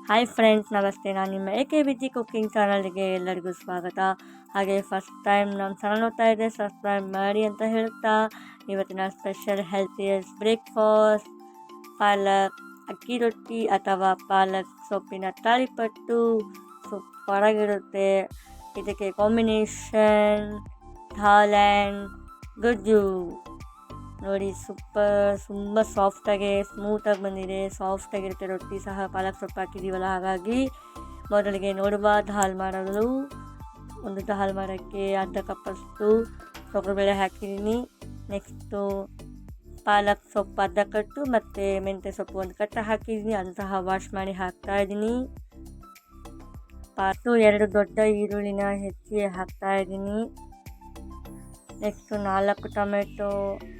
Hi friends, ನಮಸ್ತೆ. ನಾನು ನಿಮ್ಮ AKBG ಕುಕ್ಕಿಂಗ್ ಚಾನಲ್ಗೆ ಎಲ್ಲರಿಗೂ ಸ್ವಾಗತ. ಹಾಗೆ ಫಸ್ಟ್ ಟೈಮ್ ನಮ್ಮ ಚಾನಲ್ ನೋಡ್ತಾ ಇದ್ದರೆ ಸಬ್ಸ್ಕ್ರೈಬ್ ಮಾಡಿ ಅಂತ ಹೇಳ್ತಾ, ಇವತ್ತಿನ ಸ್ಪೆಷಲ್ ಹೆಲ್ತಿಯಸ್ ಬ್ರೇಕ್ಫಾಸ್ಟ್ ಪಾಲಕ್ ಅಕ್ಕಿ ರೊಟ್ಟಿ ಅಥವಾ ಪಾಲಕ್ ಸೊಪ್ಪಿನ ತಾಳಿಪಟ್ಟು ಸೂಪರಾಗಿರುತ್ತೆ. ಇದಕ್ಕೆ ಕಾಂಬಿನೇಷನ್ ದಾಲ್ ಆ್ಯಂಡ್ ಗೊಜ್ಜು ನೋಡಿ, ತುಂಬ ಸಾಫ್ಟಾಗಿ ಸ್ಮೂತಾಗಿ ಬಂದಿದೆ. ಸಾಫ್ಟಾಗಿರುತ್ತೆ ರೊಟ್ಟಿ ಸಹ, ಪಾಲಕ್ ಸೊಪ್ಪು ಹಾಕಿದ್ದೀವಲ್ಲ. ಹಾಗಾಗಿ ಮೊದಲಿಗೆ ನೋಡುವ ದಾಲ್ ಮಾಡಲು ಒಂದು ದಾಲ್ ಮಾಡೋಕ್ಕೆ ಅರ್ಧ ಕಪ್ಪಷ್ಟು ತೊಗರಿಬೇಳೆ ಹಾಕಿದ್ದೀನಿ. ನೆಕ್ಸ್ಟು ಪಾಲಕ್ ಸೊಪ್ಪು ಅರ್ಧ ಕಟ್ಟು ಮತ್ತು ಮೆಂತ್ಯ ಸೊಪ್ಪು ಒಂದು ಕಟ್ಟು ಹಾಕಿದ್ದೀನಿ. ಅಂತಹ ವಾಶ್ ಮಾಡಿ ಹಾಕ್ತಾಯಿದ್ದೀನಿ. 2 ದೊಡ್ಡ ಈರುಳ್ಳಿನ ಹೆಚ್ಚಿ ಹಾಕ್ತಾಯಿದ್ದೀನಿ. ನೆಕ್ಸ್ಟು 4 ಟೊಮೆಟೊ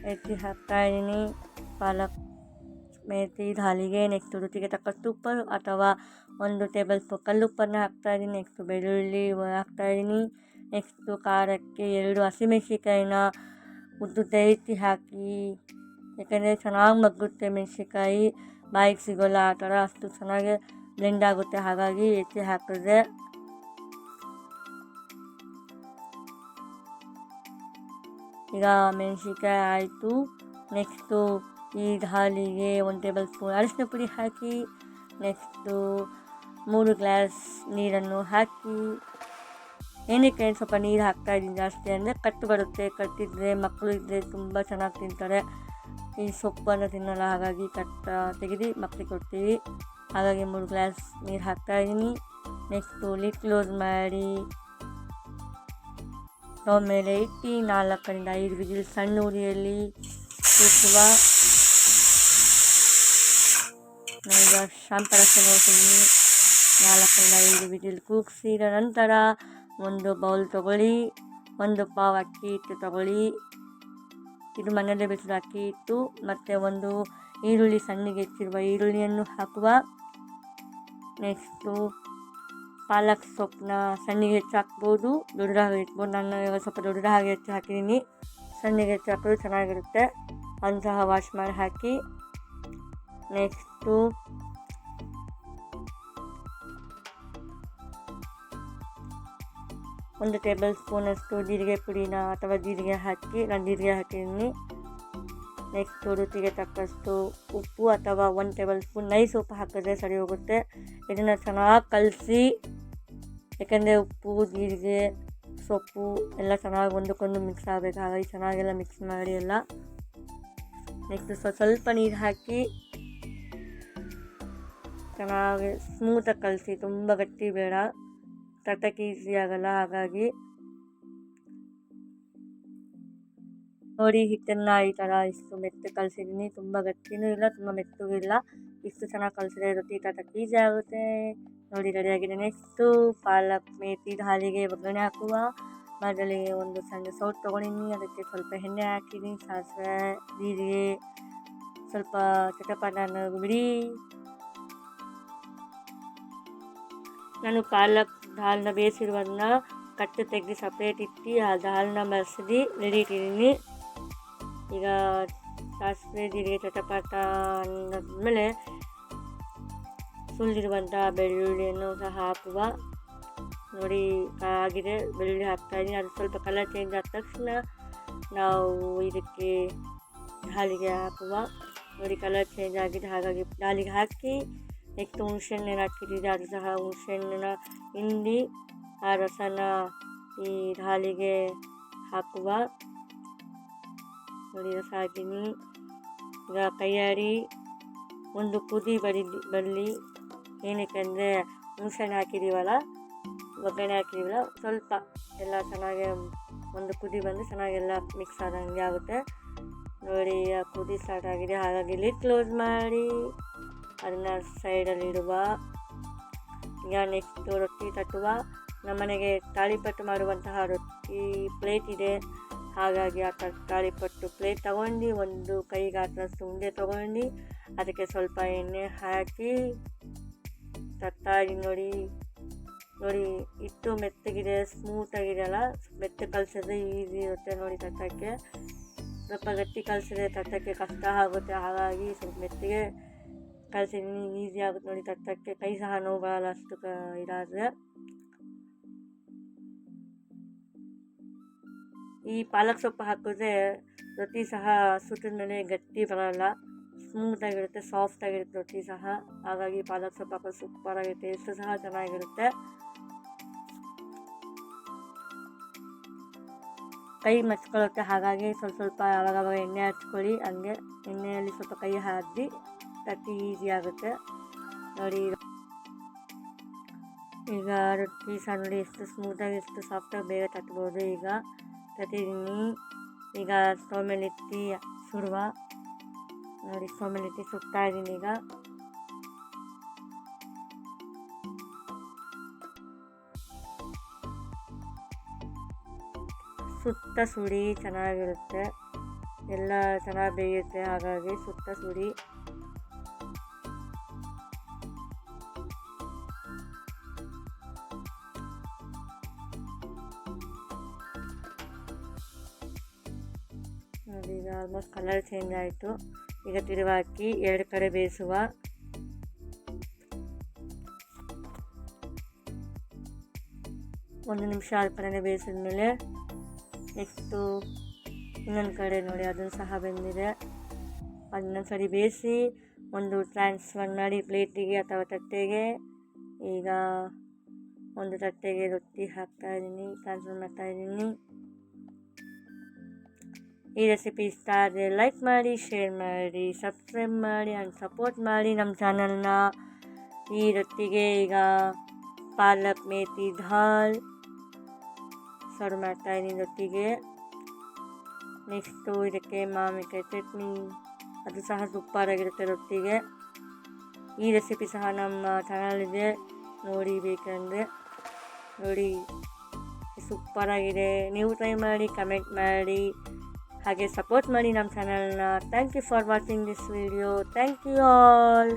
ಹೆಚ್ಚಿ ಹಾಕ್ತಾಯಿದ್ದೀನಿ ಪಾಲಕ್ ಮೇಥಿ ದಾಲಿಗೆ. ನೆಕ್ಸ್ಟು ರುಚಿಗೆ ತಕ್ಕಷ್ಟು ಉಪ್ಪು ಅಥವಾ 1 ಟೇಬಲ್ ಸ್ಪೂನ್ ಕಲ್ಲುಪ್ಪನ್ನು ಹಾಕ್ತಾಯಿದ್ದೀನಿ. ನೆಕ್ಸ್ಟು ಬೆಳ್ಳುಳ್ಳಿ ಹಾಕ್ತಾಯಿದ್ದೀನಿ. ನೆಕ್ಸ್ಟು ಖಾರಕ್ಕೆ 2 ಹಸಿಮೆಣ್ಸಿಕಾಯಿನ ಉದ್ದುದ್ದ ಹೆಚ್ಚಿ ಹಾಕಿ, ಯಾಕಂದರೆ ಚೆನ್ನಾಗಿ ಮಗ್ಗುತ್ತೆ ಮೆಣಸಿಕಾಯಿ, ಬಾಯಿಗೆ ಸಿಗೋಲ್ಲ ಆ ಥರ, ಅಷ್ಟು ಚೆನ್ನಾಗಿ ಬ್ಲೆಂಡ್ ಆಗುತ್ತೆ. ಹಾಗಾಗಿ ಹೆಚ್ಚಿ ಹಾಕಿದ್ರೆ ಈಗ ಮೆಣಸಿಕಾಯಿ ಆಯಿತು. ನೆಕ್ಸ್ಟು ಈ ದಾಲಿಗೆ 1 ಟೇಬಲ್ ಸ್ಪೂನ್ ಅರಿಶಿನ ಪುಡಿ ಹಾಕಿ, ನೆಕ್ಸ್ಟು 3 ಗ್ಲಾಸ್ ನೀರನ್ನು ಹಾಕಿ, ಏನಕ್ಕೆ ಸ್ವಲ್ಪ ನೀರು ಹಾಕ್ತಾಯಿದ್ದೀನಿ ಜಾಸ್ತಿ ಅಂದರೆ ಕಟ್ಟು ಬರುತ್ತೆ. ಕಟ್ಟಿದ್ರೆ ಮಕ್ಕಳು ಇದ್ದರೆ ತುಂಬ ಚೆನ್ನಾಗಿ ತಿಂತಾರೆ. ಈ ಸೊಪ್ಪನ್ನು ತಿನ್ನಲ್ಲ, ಹಾಗಾಗಿ ತೆಗೆದು ಮಕ್ಕಳಿಗೆ ಕೊಡ್ತೀವಿ. ಹಾಗಾಗಿ 3 ಗ್ಲಾಸ್ ನೀರು ಹಾಕ್ತಾಯಿದ್ದೀನಿ. ನೆಕ್ಸ್ಟು ಲಿಡ್ ಕ್ಲೋಸ್ ಮಾಡಿ ಸ್ಟವ್ ಮೇಲೆ ಇಟ್ಟು 4ರಿಂದ 5 ವಿಜಿಲ್ ಸಣ್ಣ ಉರಿಯಲ್ಲಿ ಕೂಸುವ. ಈಗ ಶಾಂಪರಕ್ಕೆ ನೋಡ್ತೀನಿ. 4ರಿಂದ 5 ವಿಜಿಲ್ ಕೂಗಿಸಿದ ನಂತರ ಒಂದು ಬೌಲ್ ತೊಗೊಳ್ಳಿ. 1 ಪಾವ್ ಅಕ್ಕಿ ಹಿಟ್ಟು ತೊಗೊಳ್ಳಿ. ಇದು ಮನೆಯಲ್ಲೇ ಬೇಯಿಸಿದ ಅಕ್ಕಿ ಹಿಟ್ಟು. ಮತ್ತು 1 ಈರುಳ್ಳಿ ಸಣ್ಣಗೆ ಹೆಚ್ಚಿರುವ ಈರುಳ್ಳಿಯನ್ನು ಹಾಕುವ. ನೆಕ್ಸ್ಟು ಪಾಲಕ್ ಸೊಪ್ಪನ್ನ ಸಣ್ಣಗೆ ಹೆಚ್ಚು ಹಾಕ್ಬೋದು, ದೊಡ್ಡದಾಗಿ ಇಟ್ಬೋದು. ನಾನು ಇವಾಗ ಸ್ವಲ್ಪ ದೊಡ್ಡದಾಗಿ ಹೆಚ್ಚು ಹಾಕಿದ್ದೀನಿ. ಸಣ್ಣಗೆ ಹೆಚ್ಚು ಹಾಕಿದ್ರು ಚೆನ್ನಾಗಿರುತ್ತೆ. ಅಂತಹ ವಾಶ್ ಮಾಡಿ ಹಾಕಿ. ನೆಕ್ಸ್ಟು ಒಂದು ಟೇಬಲ್ ಸ್ಪೂನಷ್ಟು ಜೀರಿಗೆ ಪುಡಿನ ಅಥವಾ ಜೀರಿಗೆ ಹಾಕಿ, ನಾನು ಜೀರಿಗೆ ಹಾಕಿದ್ದೀನಿ. ನೆಕ್ಸ್ಟು ರುಚಿಗೆ ತಕ್ಕಷ್ಟು ಉಪ್ಪು ಅಥವಾ 1 ಟೇಬಲ್ ಸ್ಪೂನ್ ನೈಸ್ ಉಪ್ಪು ಹಾಕಿದ್ರೆ ಸರಿ ಹೋಗುತ್ತೆ. ಇದನ್ನು ಚೆನ್ನಾಗಿ ಕಲಸಿ, ಯಾಕಂದರೆ ಉಪ್ಪು ಜೀರಿಗೆ ಸೊಪ್ಪು ಎಲ್ಲ ಚೆನ್ನಾಗಿ ಒಂದಕ್ಕೊಂದು ಮಿಕ್ಸ್ ಆಗಬೇಕು. ಹಾಗಾಗಿ ಚೆನ್ನಾಗೆಲ್ಲ ಮಿಕ್ಸ್ ಮಾಡಿ ಎಲ್ಲ. ನೆಕ್ಸ್ಟು ಸ್ವಲ್ಪ ನೀರು ಹಾಕಿ ಚೆನ್ನಾಗಿ ಸ್ಮೂತಾಗಿ ಕಲಸಿ, ತುಂಬ ಗಟ್ಟಿ ಬೇಡ, ತಟ್ಟಕ್ಕೆ ಈಸಿ ಆಗಲ್ಲ. ಹಾಗಾಗಿ ನೋಡಿ, ಹಿಟ್ಟನ್ನು ಈ ಥರ ಇಷ್ಟು ಮೆತ್ತು ಕಲಸಿದ್ದೀನಿ. ತುಂಬ ಗಟ್ಟಿನೂ ಇಲ್ಲ, ತುಂಬ ಮೆತ್ತಗೂ ಇಲ್ಲ. ಇಷ್ಟು ಚೆನ್ನಾಗಿ ಕಲಿಸಿದ್ರೆ ರೊಟ್ಟಿ ತಟ್ಟಕ್ಕೆ ಈಸಿ ಆಗುತ್ತೆ. ನೋಡಿ, ರೆಡಿಯಾಗಿದೆ. ನೆಕ್ಸ್ಟು ಪಾಲಕ್ ಮೇಥಿ ದಾಲಿಗೆ ಒಗ್ಗರಣೆ ಹಾಕುವ. ಮೊದಲಿಗೆ ಒಂದು ಸಣ್ಣ ಸೌಟ್ ತೊಗೊಂಡಿನಿ, ಅದಕ್ಕೆ ಸ್ವಲ್ಪ ಎಣ್ಣೆ ಹಾಕಿದ್ದೀನಿ. ಸಾಸಿವೆ, ಜೀರಿಗೆ ಸ್ವಲ್ಪ ಚಟಪಟನ್ನು ಬಿಡಿ. ನಾನು ಪಾಲಕ್ ದಾಲ್ನ ಬೇಯಿಸಿರುವುದನ್ನ ಕಟ್ಟು ತೆಗೆದು ಸಪ್ರೇಟ್ ಇಟ್ಟು ಆ ದಾಲ್ನ ಬಸಿದು ರೆಡಿ ಇಟ್ಟಿದ್ದೀನಿ. ಈಗ ಸಾಸಿವೆ ಜೀರಿಗೆ ಚಟಪಟ ಅಂದಮೇಲೆ ಸುಲಿದಿರುವಂಥ ಬೆಳ್ಳುಳ್ಳಿಯನ್ನು ಸಹ ಹಾಕುವ. ನೋಡಿ, ಆಗಿದೆ. ಬೆಳ್ಳುಳ್ಳಿ ಹಾಕ್ತಾಯಿದ್ದೀನಿ. ಅದು ಸ್ವಲ್ಪ ಕಲರ್ ಚೇಂಜ್ ಆದ ತಕ್ಷಣ ನಾವು ಇದಕ್ಕೆ ದಾಲಿಗೆ ಹಾಕುವ. ನೋಡಿ, ಕಲರ್ ಚೇಂಜ್ ಆಗಿದೆ, ಹಾಗಾಗಿ ದಾಲಿಗೆ ಹಾಕಿ. ನೆಕ್ಸ್ಟ್ ಹುಣಸೆಹಣ್ಣು ಹಾಕಿದ್ದೀವಿ, ಅದು ಸಹ ಹುಣಸೆಹಣ್ಣನ್ನ ಹಿಂಡಿ ಆ ರಸನ ಈ ದಾಲಿಗೆ ಹಾಕುವ. ನೋಡಿ, ರಸ ಹಾಕಿನಿ. ಈಗ ಕೈಯಾಡಿ ಒಂದು ಕುದಿ ಬರಲಿ. ಏನಕ್ಕೆ ಅಂದರೆ ಹುಣಸೆಹಣ್ಣು ಹಾಕಿದ್ದೀವಲ್ಲ, ಒಗ್ಗರಣೆ ಹಾಕಿದ್ದೀವಲ್ಲ, ಸ್ವಲ್ಪ ಎಲ್ಲ ಚೆನ್ನಾಗಿ ಒಂದು ಕುದಿ ಬಂದು ಚೆನ್ನಾಗೆಲ್ಲ ಮಿಕ್ಸ್ ಆದಂಗೆ ಆಗುತ್ತೆ. ನೋಡಿ, ಆ ಕುದಿ ಸ್ಟಾರ್ಟ್ ಆಗಿದೆ, ಹಾಗಾಗಿ ಲಿಡ್ ಕ್ಲೋಸ್ ಮಾಡಿ ಅದನ್ನು ಸೈಡಲ್ಲಿ ಇಡುವ. ಈಗ ನೆಕ್ಸ್ಟು ರೊಟ್ಟಿ ತಟ್ಟುವ. ನಮ್ಮನೆಗೆ ತಾಳಿಪಟ್ಟು ಮಾಡುವಂತಹ ರೊಟ್ಟಿ ಪ್ಲೇಟ್ ಇದೆ, ಹಾಗಾಗಿ ಆ ತಾಳಿಪಟ್ಟು ಪ್ಲೇಟ್ ತೊಗೊಂಡು ಒಂದು ಕೈಗೆ ಹಾಕಿದಷ್ಟು ಉಂಡೆ ತೊಗೊಂಡು ಅದಕ್ಕೆ ಸ್ವಲ್ಪ ಎಣ್ಣೆ ಹಾಕಿ ತಟ್ಟಾಗಿ. ನೋಡಿ, ಇಟ್ಟು ಮೆತ್ತಗಿದೆ, ಸ್ಮೂತಾಗಿದೆ ಅಲ್ಲ. ಮೆತ್ತ ಕಲಿಸಿದ್ರೆ ಈಸಿ ಇರುತ್ತೆ ನೋಡಿ ತಟ್ಟಕ್ಕೆ. ಸ್ವಲ್ಪ ಗಟ್ಟಿ ಕಲಿಸಿದ್ರೆ ತಟ್ಟಕ್ಕೆ ಕಷ್ಟ ಆಗುತ್ತೆ, ಹಾಗಾಗಿ ಸ್ವಲ್ಪ ಮೆತ್ತಗೆ ಕಲಿಸಿದ್ದೀನಿ. ಈಸಿ ಆಗುತ್ತೆ ನೋಡಿ ತಟ್ಟಕ್ಕೆ, ಕೈ ಸಹ ನೋವುಗಳಲ್ಲ ಅಷ್ಟು ಇದಾದರೆ. ಈ ಪಾಲಕ್ ಸೊಪ್ಪು ಹಾಕಿದ್ರೆ ರೊಟ್ಟಿ ಸಹ ಸುಟ್ಟಿದ ಮೇಲೆ ಗಟ್ಟಿ ಬರಲ್ಲ, ಸ್ಮೂತಾಗಿರುತ್ತೆ, ಸಾಫ್ಟಾಗಿರುತ್ತೆ ರೊಟ್ಟಿ ಸಹ. ಹಾಗಾಗಿ ಪಾಲಕ್ ಸೊಪ್ಪು ಹಾಕೋದು ಸೂಪರಾಗಿ ಟೇಸ್ಟ್ ಸಹ ಚೆನ್ನಾಗಿರುತ್ತೆ. ಕೈ ಮಚ್ಕೊಳ್ಳುತ್ತೆ, ಹಾಗಾಗಿ ಸ್ವಲ್ಪ ಆವಾಗವಾಗ ಎಣ್ಣೆ ಹಚ್ಕೊಳ್ಳಿ. ಹಂಗೆ ಎಣ್ಣೆಯಲ್ಲಿ ಸ್ವಲ್ಪ ಕೈ ಹಾಕಿ ತಟ್ಟಿ ಈಸಿ ಆಗುತ್ತೆ ನೋಡಿ. ಈಗ ರೊಟ್ಟಿ ಸಹ ನೋಡಿ ಎಷ್ಟು ಸ್ಮೂತಾಗಿ ಎಷ್ಟು ಸಾಫ್ಟಾಗಿ ಬೇಗ ತಟ್ಬೋದು. ಈಗ ತಟ್ಟಿದ್ದೀನಿ. ಈಗ ಸ್ಟವ್ ಮೇಲೆ ಇಟ್ಟು ಸುಡುವ ನೋಡಿ, ಸ್ಟವ್ ಮೇಲೆ ಇಟ್ಟು ಸುಡ್ತಾ ಇದ್ದೀನಿ. ಈಗ ಸುತ್ತ ಸುಡಿ, ಚೆನ್ನಾಗಿರುತ್ತೆ, ಎಲ್ಲ ಚೆನ್ನಾಗಿ ಬೇಯುತ್ತೆ. ಹಾಗಾಗಿ ಸುತ್ತ ಸುಡಿ. ನೋಡಿ ಈಗ ಆಲ್ಮೋಸ್ಟ್ ಕಲರ್ ಚೇಂಜ್ ಆಯಿತು. ಈಗ ತಿರುವಾಕಿ 2 ಕಡೆ ಬೇಯಿಸುವ. ಒಂದು ನಿಮಿಷ ಅಲ್ಪನೆ ಬೇಯಿಸಿದ ಮೇಲೆ ನೆಕ್ಸ್ಟು ಇನ್ನೊಂದು ಕಡೆ ನೋಡಿ ಅದನ್ನು ಸಹ ಬೆಂದಿದೆ. ಅದನ್ನ ಸರಿ ಬೇಯಿಸಿ ಒಂದು ಟ್ರಾನ್ಸ್ಫರ್ ಮಾಡಿ ಪ್ಲೇಟಿಗೆ ಅಥವಾ ತಟ್ಟೆಗೆ. ಈಗ ಒಂದು ತಟ್ಟೆಗೆ ರೊಟ್ಟಿ ಹಾಕ್ತಾಯಿದ್ದೀನಿ, ಟ್ರಾನ್ಸ್ಫರ್ ಮಾಡ್ತಾಯಿದ್ದೀನಿ. ಈ ರೆಸಿಪಿ ಇಷ್ಟ ಆದರೆ ಲೈಕ್ ಮಾಡಿ, ಶೇರ್ ಮಾಡಿ, ಸಬ್ಸ್ಕ್ರೈಬ್ ಮಾಡಿ ಆ್ಯಂಡ್ ಸಪೋರ್ಟ್ ಮಾಡಿ ನಮ್ಮ ಚಾನಲ್ನ. ಈ ರೊಟ್ಟಿಗೆ ಈಗ ಪಾಲಕ್ ಮೇಥಿ ದಾಲ್ ಸರ್ವ್ ಮಾಡ್ತಾಯಿದ್ದೀನಿ ರೊಟ್ಟಿಗೆ. ನೆಕ್ಸ್ಟು ಇದಕ್ಕೆ ಮಾವಿನಕಾಯಿ ಚಟ್ನಿ, ಅದು ಸಹ ಸೂಪರಾಗಿರುತ್ತೆ ರೊಟ್ಟಿಗೆ. ಈ ರೆಸಿಪಿ ಸಹ ನಮ್ಮ ಚಾನಲಿದೆ, ನೋಡಿ ಬೇಕಂದರೆ ನೋಡಿ, ಸೂಪರಾಗಿದೆ. ನೀವು ಟ್ರೈ ಮಾಡಿ, ಕಮೆಂಟ್ ಮಾಡಿ, ಹಾಗೆ ಸಪೋರ್ಟ್ ಮಾಡಿ ನಮ್ಮ ಚಾನಲ್ನ. Thank you for watching this video. Thank you all.